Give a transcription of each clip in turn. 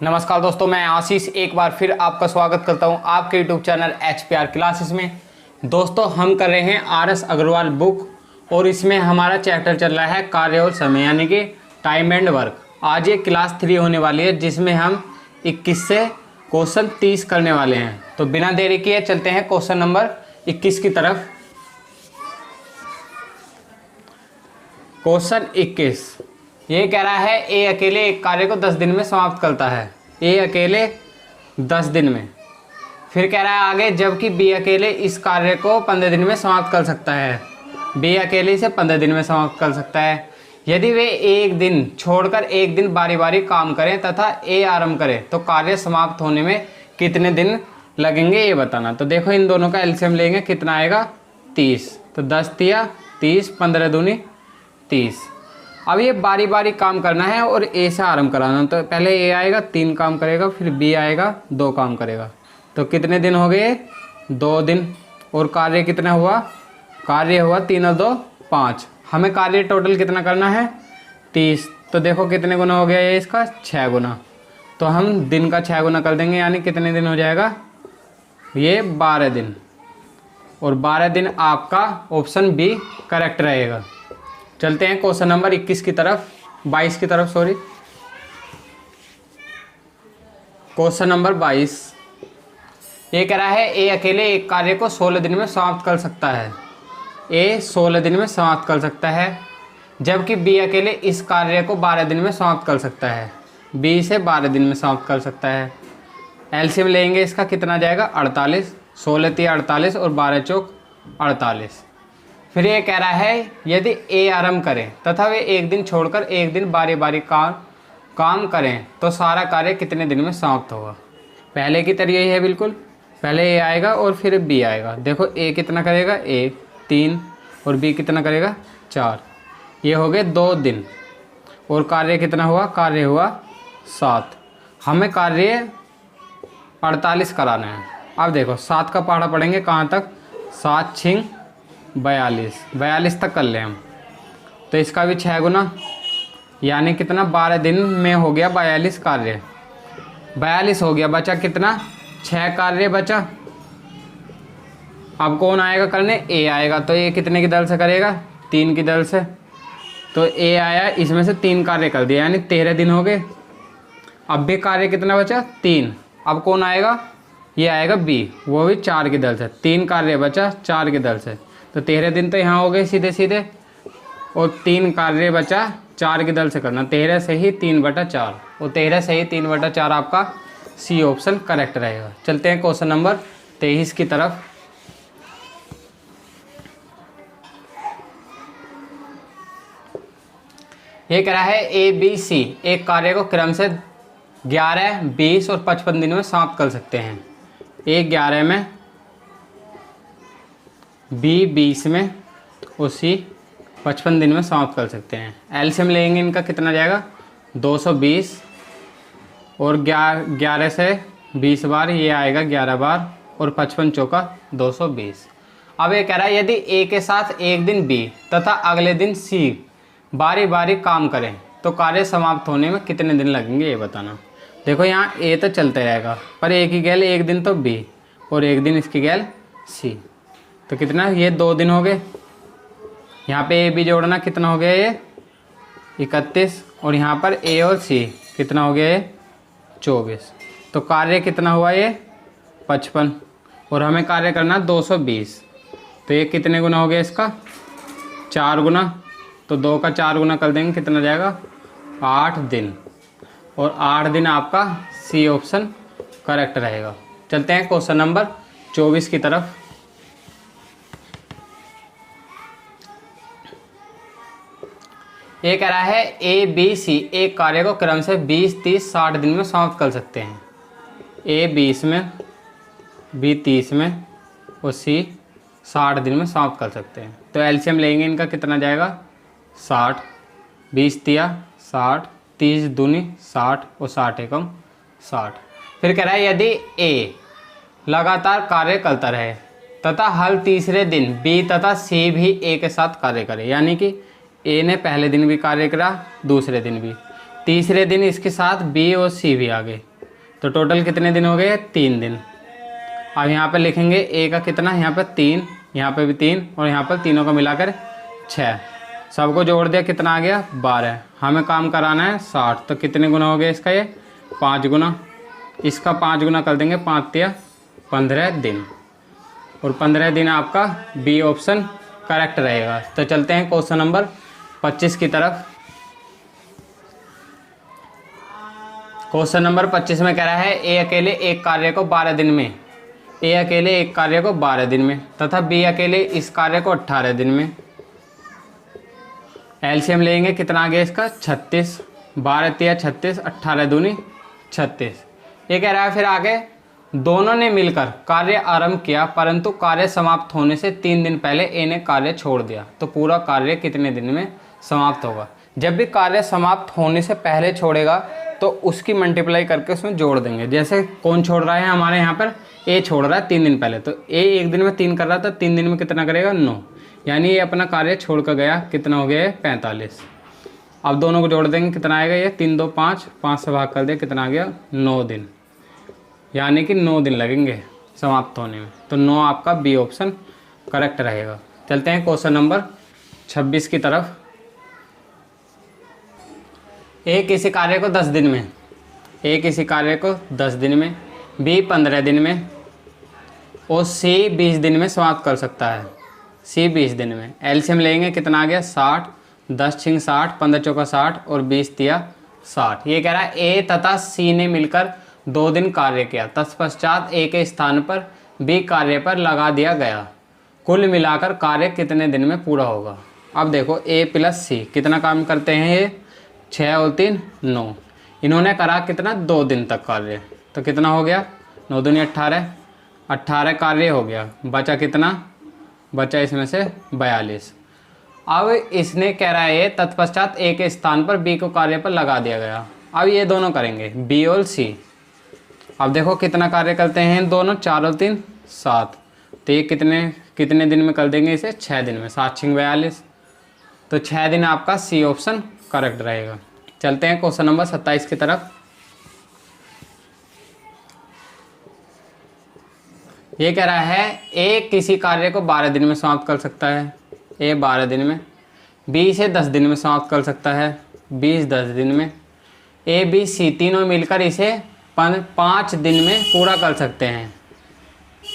नमस्कार दोस्तों, मैं आशीष एक बार फिर आपका स्वागत करता हूं आपके यूट्यूब चैनल HPR क्लासेस में। दोस्तों हम कर रहे हैं RS अग्रवाल बुक और इसमें हमारा चैप्टर चल रहा है कार्य और समय यानी कि टाइम एंड वर्क। आज ये क्लास 3 होने वाली है जिसमें हम 21 से क्वेश्चन 30 करने वाले हैं। तो बिना देरी किए चलते हैं क्वेश्चन नंबर 21 की तरफ। क्वेश्चन 21 ये कह रहा है ए अकेले एक कार्य को 10 दिन में समाप्त करता है। ए अकेले 10 दिन में। फिर कह रहा है आगे जबकि बी अकेले इस कार्य को 15 दिन में समाप्त कर सकता है। बी अकेले इसे 15 दिन में समाप्त कर सकता है। यदि वे एक दिन छोड़कर एक दिन बारी बारी काम करें तथा ए आरंभ करें तो कार्य समाप्त होने में कितने दिन लगेंगे ये बताना। तो देखो इन दोनों का एलसीएम लेंगे, कितना आएगा 30। तो 10 तिया 30, 15 दूनी 30। अब ये बारी बारी काम करना है और ए से आरंभ कराना। तो पहले ए आएगा 3 काम करेगा, फिर बी आएगा 2 काम करेगा। तो कितने दिन हो गए 2 दिन। और कार्य कितना हुआ, कार्य हुआ 3 और 2 5। हमें कार्य टोटल कितना करना है 30। तो देखो कितने गुना हो गया ये इसका 6 गुना। तो हम दिन का 6 गुना कर देंगे यानी कितने दिन हो जाएगा ये 12 दिन। और 12 दिन आपका ऑप्शन बी करेक्ट रहेगा। चलते हैं क्वेश्चन नंबर 21 की तरफ, 22 की तरफ सॉरी। क्वेश्चन नंबर 22 ये कह रहा है ए अकेले एक कार्य को 16 दिन में समाप्त कर सकता है। ए 16 दिन में समाप्त कर सकता है जबकि बी अकेले इस कार्य को 12 दिन में समाप्त कर सकता है। बी इसे 12 दिन में समाप्त कर सकता है। एलसीएम लेंगे इसका कितना जाएगा 48। 16 तिया 48 और 12 चौक 48। फिर ये कह रहा है यदि ए आरंभ करें तथा वे एक दिन छोड़कर एक दिन बारी बारी काम करें तो सारा कार्य कितने दिन में समाप्त होगा। पहले की तरह यही है बिल्कुल, पहले ए आएगा और फिर बी आएगा। देखो ए कितना करेगा ए 3 और बी कितना करेगा 4। ये हो गए 2 दिन। और कार्य कितना हुआ, कार्य हुआ 7। हमें कार्य 48 कराना है। अब देखो 7 का पहाड़ा पढ़ेंगे कहाँ तक, 7 छिंग 42 तक कर लें हम। तो इसका भी 6 गुना यानी कितना 12 दिन में हो गया 42 कार्य। 42 हो गया, बचा कितना 6 कार्य बचा। अब कौन आएगा करने, ए आएगा। तो ये कितने की दर से करेगा 3 की दर से। तो ए आया, इसमें से 3 कार्य कर दिया यानी 13 दिन हो गए। अब भी कार्य कितना बचा 3। अब कौन आएगा, ये आएगा बी, वो भी 4 की दर से। 3 कार्य बचा 4 की दर से। तो 13 दिन तो यहाँ हो गए सीधे सीधे। और 3 कार्य बचा 4 की दर से करना। 13 से ही 3/4 और 13 से ही 3/4 आपका सी ऑप्शन करेक्ट रहेगा। चलते हैं क्वेश्चन नंबर 23 की तरफ। ये कह रहा है ए बी सी एक कार्य को क्रम से 11, 20 और 55 दिन में समाप्त कर सकते हैं। ए 11 में, बी 20 में और सी 55 दिन में समाप्त कर सकते हैं। एलसीएम लेंगे इनका कितना जाएगा 220 और 11 से 20 बार ये आएगा 11 बार और 55 चौका 220। अब ये कह रहा है यदि ए के साथ एक दिन बी तथा अगले दिन सी बारी बारी काम करें तो कार्य समाप्त होने में कितने दिन लगेंगे ये बताना। देखो यहाँ ए तो चलते रहेगा पर ए की गैल एक दिन तो बी और एक दिन इसकी गैल सी। तो कितना ये 2 दिन हो गए। यहाँ पे ए बी जोड़ना कितना हो गया ये 31 और यहाँ पर ए और सी कितना हो गया ये 24। तो कार्य कितना हुआ ये 55 और हमें कार्य करना 220। तो ये कितने गुना हो गया इसका 4 गुना। तो 2 का 4 गुना कर देंगे कितना जाएगा 8 दिन। और 8 दिन आपका सी ऑप्शन करेक्ट रहेगा। चलते हैं क्वेश्चन नंबर 24 की तरफ। ये कह रहा है ए बी सी एक कार्य को क्रम से 20, 30, 60 दिन में समाप्त कर सकते हैं। ए 20 में, बी 30 में और सी 60 दिन में समाप्त कर सकते हैं। तो एलसीएम लेंगे इनका कितना जाएगा 60। 20 तिया 60, 30 दूनी 60 और 60 एकम 60। फिर कह रहा है यदि ए लगातार कार्य करता रहे तथा हर तीसरे दिन बी तथा सी भी ए के साथ कार्य करे यानी कि ए ने पहले दिन भी कार्य करा, दूसरे दिन भी, तीसरे दिन इसके साथ बी और सी भी आ गए, तो टोटल कितने दिन हो गए? 3 दिन। अब यहाँ पे लिखेंगे ए का कितना, यहाँ पे 3, यहाँ पे भी 3 और यहाँ पर तीनों को मिलाकर 6। सबको जोड़ दिया, कितना आ गया? 12। हमें काम कराना है 60, तो कितने गुना हो गया इसका? ये 5 गुना। इसका 5 गुना कर देंगे, 5 या 15 दिन, और 15 दिन आपका बी ऑप्शन करेक्ट रहेगा। तो चलते हैं क्वेश्चन नंबर 25 की तरफ। क्वेश्चन नंबर 25 में कह रहा है ए अकेले एक कार्य को 12 दिन में, ए अकेले एक कार्य को 12 दिन में तथा बी अकेले इस कार्य को 18 दिन में। एलसीएम लेंगे, कितना आ गया इसका? 36। 12 तिया 36, 18 दूनी 36। ये कह रहा है फिर आगे, दोनों ने मिलकर कार्य आरंभ किया परंतु कार्य समाप्त होने से 3 दिन पहले ए ने कार्य छोड़ दिया, तो पूरा कार्य कितने दिन में समाप्त होगा? जब भी कार्य समाप्त होने से पहले छोड़ेगा तो उसकी मल्टीप्लाई करके उसमें जोड़ देंगे। जैसे कौन छोड़ रहा है हमारे यहाँ पर? ए छोड़ रहा है 3 दिन पहले, तो ए 1 दिन में 3 कर रहा था, 3 दिन में कितना करेगा? 9। यानी ये अपना कार्य छोड़ कर गया, कितना हो गया? 45। अब दोनों को जोड़ देंगे, कितना आएगा? ये 3 2 5, 5 से भाग कर दिया, कितना आ गया? 9 दिन। यानी कि 9 दिन लगेंगे समाप्त होने में, तो 9 आपका बी ऑप्शन करेक्ट रहेगा। चलते हैं क्वेश्चन नंबर 26 की तरफ। ए किसी कार्य को 10 दिन में, ए किसी कार्य को 10 दिन में, बी 15 दिन में और सी 20 दिन में समाप्त कर सकता है। सी 20 दिन में। एलसीएम लेंगे, कितना आ गया? 60। 10 छिंग 60, 15 चौका 60 और 20 तिया 60। ये कह रहा है ए तथा सी ने मिलकर 2 दिन कार्य किया, तत्पश्चात ए के स्थान पर बी कार्य पर लगा दिया गया। कुल मिलाकर कार्य कितने दिन में पूरा होगा? अब देखो ए प्लस सी कितना काम करते हैं ये? 6 और 3 9। इन्होंने करा कितना? 2 दिन तक कार्य, तो कितना हो गया? 9 दूनी 18, 18 कार्य हो गया। बचा कितना? बचा इसमें से 42। अब इसने कह रहा है तत्पश्चात ए के स्थान पर बी को कार्य पर लगा दिया गया। अब ये दोनों करेंगे, बी और सी। अब देखो कितना कार्य करते हैं दोनों? 4 और 3 7। तो ये कितने दिन में कर देंगे इसे? 6 दिन में। 7 छिंग 42, तो 6 दिन आपका सी ऑप्शन करेक्ट रहेगा। चलते हैं क्वेश्चन नंबर 27 की तरफ। ये कह रहा है ए किसी कार्य को 12 दिन में समाप्त कर सकता है, ए 12 दिन में, बी इसे 10 दिन में समाप्त कर सकता है, बी 10 दिन में, ए बी सी तीनों मिलकर इसे 5 दिन में पूरा कर सकते हैं।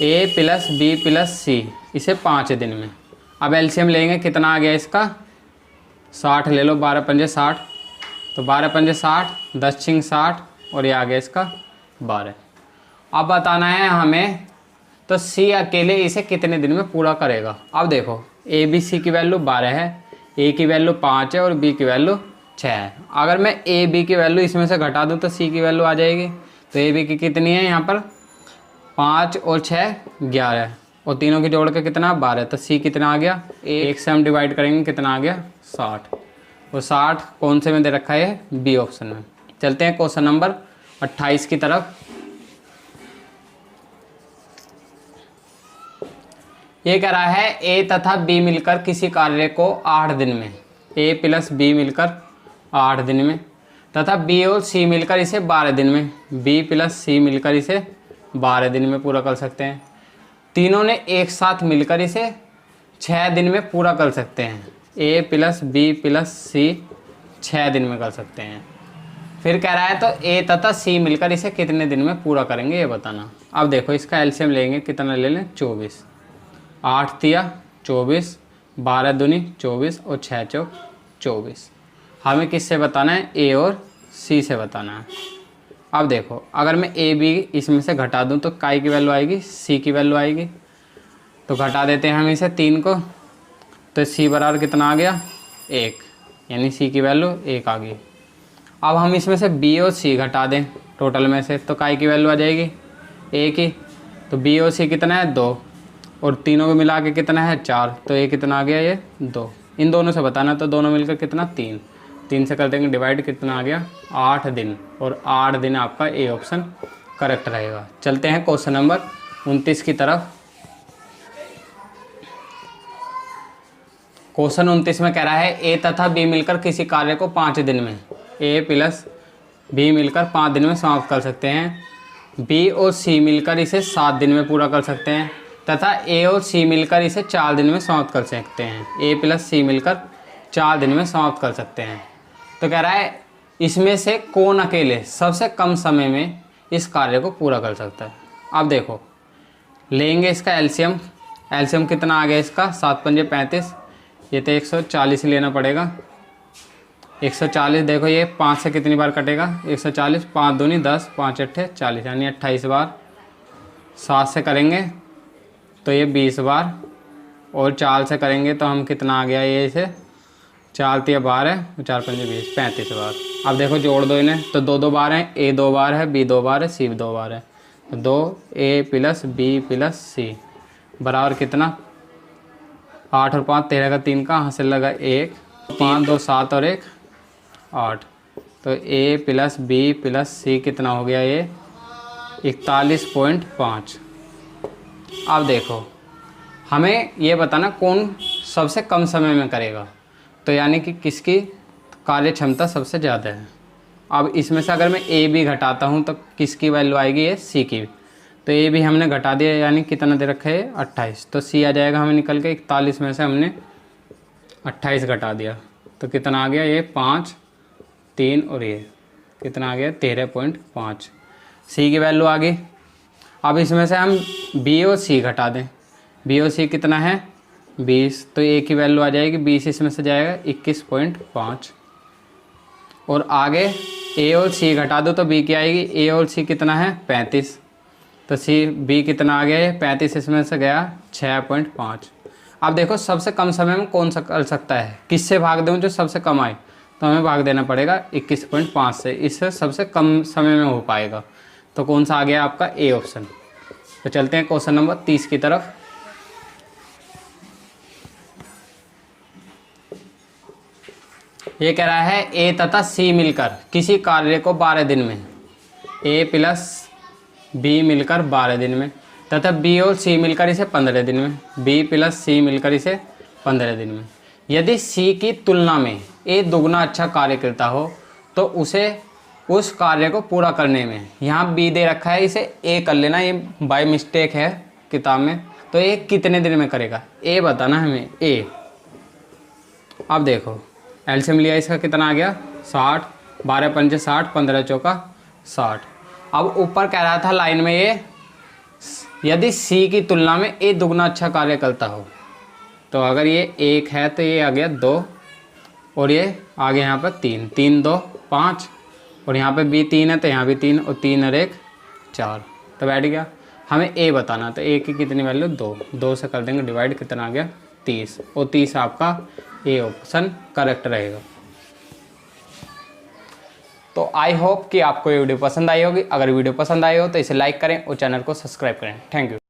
ए प्लस बी प्लस सी इसे 5 दिन में। अब एलसीएम लेंगे, कितना आ गया इसका? 60 ले लो, 12 पंजे 60, तो 12 पंजे 60, 10 छिंग 60 और ये आ गया इसका 12। अब बताना है हमें तो सी अकेले इसे कितने दिन में पूरा करेगा। अब देखो ए बी सी की वैल्यू 12 है, ए की वैल्यू 5 है और बी की वैल्यू 6 है। अगर मैं ए बी की वैल्यू इसमें से घटा दूं तो सी की वैल्यू आ जाएगी। तो ए बी की कितनी है यहाँ पर? 5 और 6 11 और तीनों की जोड़ के कितना? 12। तो सी कितना आ गया? 1 से हम डिवाइड करेंगे, कितना आ गया? 60। और 60 कौन से में दे रखा है? बी ऑप्शन में। चलते हैं क्वेश्चन नंबर 28 की तरफ। ये कह रहा है ए तथा बी मिलकर किसी कार्य को 8 दिन में, ए प्लस बी मिलकर 8 दिन में तथा बी और सी मिलकर इसे 12 दिन में, बी प्लस सी मिलकर इसे 12 दिन में पूरा कर सकते हैं। तीनों ने एक साथ मिलकर इसे 6 दिन में पूरा कर सकते हैं। ए प्लस बी प्लस सी 6 दिन में कर सकते हैं। फिर कह रहा है तो ए तथा सी मिलकर इसे कितने दिन में पूरा करेंगे ये बताना। अब देखो इसका एलसीएम लेंगे, कितना ले लें? 24। 8 तिया 24, 12 दूनी 24 और 6 चौक 24। हमें किससे बताना है? ए और सी से बताना है। अब देखो अगर मैं ए बी इसमें से घटा दूं तो काय की वैल्यू आएगी? सी की वैल्यू आएगी। तो घटा देते हैं हम इसे 3 को, तो सी बराबर कितना आ गया? 1, यानी सी की वैल्यू 1 आ गई। अब हम इसमें से बी और सी घटा दें टोटल में से, तो काय की वैल्यू आ जाएगी? 1 ही। तो बी और सी कितना है? 2 और तीनों को मिला के कितना है? 4। तो ये कितना आ गया? ये 2। इन दोनों से बताना, तो दोनों मिलकर कितना? 3। 3 से कर देंगे डिवाइड, कितना आ गया? 8 दिन। और 8 दिन आपका ए ऑप्शन करेक्ट रहेगा। चलते हैं क्वेश्चन नंबर 29 की तरफ। क्वेश्चन 29 में कह रहा है ए तथा बी मिलकर किसी कार्य को 5 दिन में, ए प्लस बी मिलकर 5 दिन में समाप्त कर सकते हैं। बी और सी मिलकर इसे 7 दिन में पूरा कर सकते हैं तथा ए और सी मिलकर इसे 4 दिन में समाप्त कर सकते हैं। ए प्लस सी मिलकर 4 दिन में समाप्त कर सकते हैं। तो कह रहा है इसमें से कौन अकेले सबसे कम समय में इस कार्य को पूरा कर सकता है। अब देखो लेंगे इसका एलसीएम। एलसीएम कितना आ गया इसका, 7 पंजे 35, ये तो 140 लेना पड़ेगा। 140 देखो ये 5 से कितनी बार कटेगा, 140, 5 दूनी 10, 5 अट्ठे 40 यानी 28 बार। 7 से करेंगे तो ये 20 बार और 4 से करेंगे तो हम कितना आ गया ये इसे 4 तिया 12, 4 पंजे 20, 35 बार। अब देखो जोड़ दो इन्हें तो 2 बार हैं, ए 2 बार है, बी 2 बार है, सी 2 बार है। तो 2 ए प्लस बी प्लस सी बराबर कितना 8 और 5 13 का 3 का हासिल लगा 1, 5 2 7 और 1 8। तो ए प्लस बी प्लस सी कितना हो गया ये 41.5। अब देखो हमें ये बताना कौन सबसे कम समय में करेगा, तो यानी कि किसकी कार्य क्षमता सबसे ज़्यादा है। अब इसमें से अगर मैं ए बी घटाता हूँ तो किसकी वैल्यू आएगी, ये सी की। तो ए भी हमने घटा दिया यानी कितना दे रखा है 28, तो सी आ जाएगा हमें निकल के 41 में से हमने 28 घटा दिया तो कितना आ गया ये 5 3 और ये कितना आ गया 13.5। सी की वैल्यू आ गई। अब इसमें से हम बी और सी घटा दें। बी और सी कितना है 20, तो ए की वैल्यू आ जाएगी 20, इसमें से जाएगा 21.5। और आगे ए और सी घटा दो तो बी की आएगी, ए और सी कितना है 35, तो सी बी कितना आ गया ये 35, इसमें से गया 6.5। अब देखो सबसे कम समय में कौन सा कर सकता है, किससे भाग दूँ जो सबसे कम आए, तो हमें भाग देना पड़ेगा 21.5 से, इससे सबसे कम समय में हो पाएगा। तो कौन सा आ गया आपका ए ऑप्शन। तो चलते हैं क्वेश्चन नंबर 30 की तरफ। ये कह रहा है ए तथा सी मिलकर किसी कार्य को 12 दिन में, ए प्लस बी मिलकर 12 दिन में तथा बी और सी मिलकर इसे 15 दिन में, बी प्लस सी मिलकर इसे 15 दिन में। यदि सी की तुलना में ए दुगना अच्छा कार्य करता हो तो उसे उस कार्य को पूरा करने में, यहाँ बी दे रखा है इसे ए कर लेना, ये बाय मिस्टेक है किताब में, तो ये कितने दिन में करेगा ए बताना हमें ए। अब देखो एलसीएम लिया इसका कितना आ गया 60, 12 पंजे 60, 15 चौका 60। अब ऊपर कह रहा था लाइन में ये यदि सी की तुलना में ए दुगना अच्छा कार्य करता हो, तो अगर ये 1 है तो ये आ गया 2 और ये आगे यहाँ पर 3, 3 2 5 और यहाँ पे बी 3 है तो यहाँ भी 3 और 3 और 1 4, तो बैठ गया। हमें ए बताना, तो ए की कितनी वैल्यू 2, 2 से कर देंगे डिवाइड, कितना आ गया 30 और 30 आपका ए ऑप्शन करेक्ट रहेगा। तो आई होप कि आपको ये वीडियो पसंद आई होगी। अगर वीडियो पसंद आई हो तो इसे लाइक करें और चैनल को सब्सक्राइब करें। Thank you.